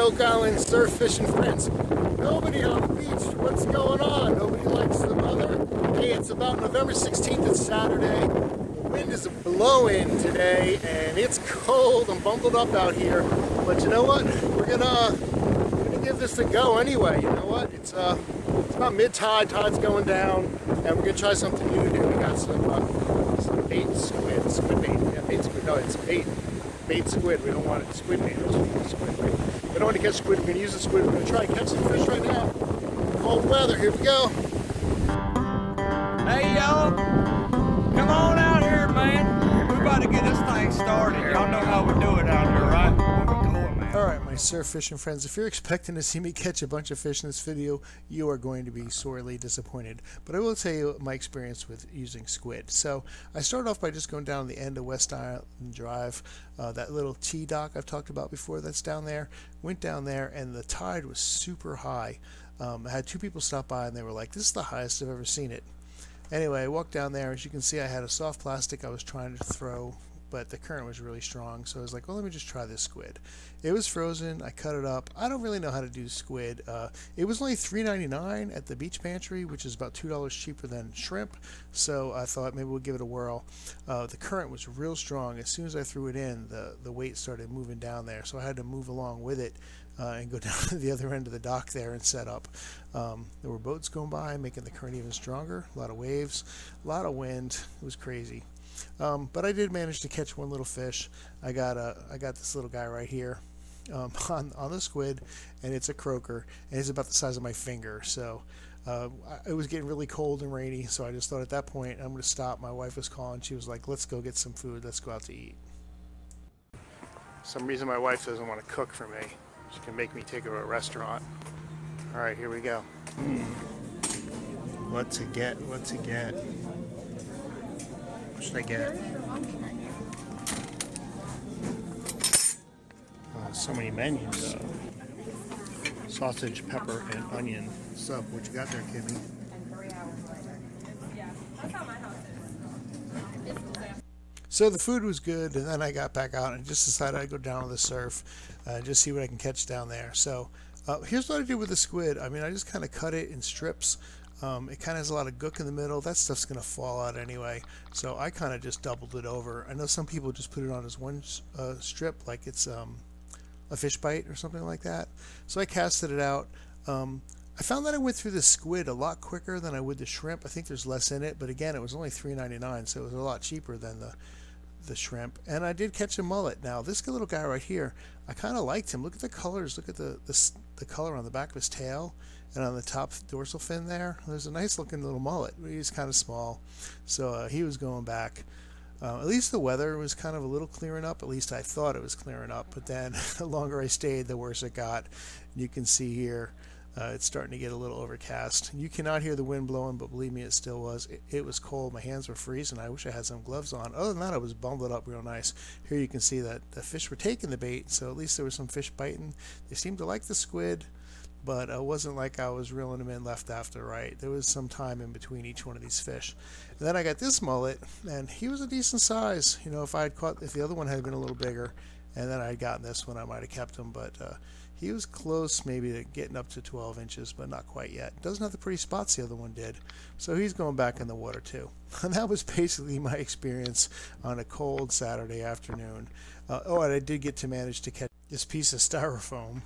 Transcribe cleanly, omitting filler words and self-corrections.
Oak Island surf fishing friends. Nobody on the beach. What's going on? Nobody likes the weather. Hey, it's about November 16th. It's Saturday. The wind is blowing today, and it's cold. I'm bundled up out here, but you know what? We're gonna give this a go anyway. You know what? It's about mid-tide. Tide's going down, and we're gonna try something new today. We got some bait squid bait. Yeah, bait squid. No, it's bait. Bait squid. We don't want it. Squid bait. Squid bait. We don't want to catch squid. We're going to use the squid. We're going to try and catch some fish right now. Cold weather. Here we go. Hey, y'all. Come on out here, man. We're about to get this thing started. Y'all know how we do it out here, right? Alright, my surf fishing friends, if you're expecting to see me catch a bunch of fish in this video, you are going to be sorely disappointed. But I will tell you my experience with using squid. So I started off by just going down the end of West Island Drive, that little T dock I've talked about before that's down there. Went down there and the tide was super high. I had two people stop by and they were like, this is the highest I've ever seen it. Anyway, I walked down there. As you can see, I had a soft plastic I was trying to throw, but the current was really strong, so I was like, well, let me just try this squid. It was frozen. I cut it up. I don't really know how to do squid. It was only $3.99 at the Beach Pantry, which is about $2 cheaper than shrimp, so I thought maybe we'll give it a whirl. The current was real strong. As soon as I threw it in, the weight started moving down there, so I had to move along with it and go down to the other end of the dock there and set up. There were boats going by, making the current even stronger. A lot of waves, a lot of wind. It was crazy. But I did manage to catch one little fish. I got this little guy right here on the squid, and it's a croaker, and he's about the size of my finger. So it was getting really cold and rainy, so I just thought at that point I'm going to stop. My wife was calling. She was like, let's go get some food. Let's go out to eat. For some reason my wife doesn't want to cook for me. She can make me take her to a restaurant. All right, here we go. What to get? What to get? What should I get? So many menus. Sausage, pepper, and onion. Sub, what you got there, Kimmy? So the food was good, and then I got back out and just decided I'd go down to the surf and just see what I can catch down there. So here's what I did with the squid. I mean, I just kind of cut it in strips. It kind of has a lot of gook in the middle. That stuff's going to fall out anyway. So I kind of just doubled it over. I know some people just put it on as one strip, like it's a fish bite or something like that. So I casted it out. I found that I went through the squid a lot quicker than I would the shrimp. I think there's less in it, but again, it was only $3.99, so it was a lot cheaper than the shrimp. And I did catch a mullet. Now this little guy right here, I kind of liked him. Look at the colors. Look at the color on the back of his tail and on the top dorsal fin there. There's a nice looking little mullet. He's kind of small, so he was going back. At least the weather was kind of a little clearing up. At least I thought it was clearing up, but then the longer I stayed, the worse it got. You can see here it's starting to get a little overcast. You cannot hear the wind blowing, but believe me, it still was. It was cold. My hands were freezing. I wish I had some gloves on. Other than that, I was bundled up real nice. Here you can see that the fish were taking the bait, so at least there was some fish biting. They seemed to like the squid, but it wasn't like I was reeling them in left after right. There was some time in between each one of these fish. And then I got this mullet, and he was a decent size. You know, if the other one had been a little bigger, and then I had gotten this one, I might have kept him, but he was close maybe to getting up to 12 inches, but not quite yet. Doesn't have the pretty spots the other one did. So he's going back in the water too. And that was basically my experience on a cold Saturday afternoon. And I did get to manage to catch this piece of styrofoam.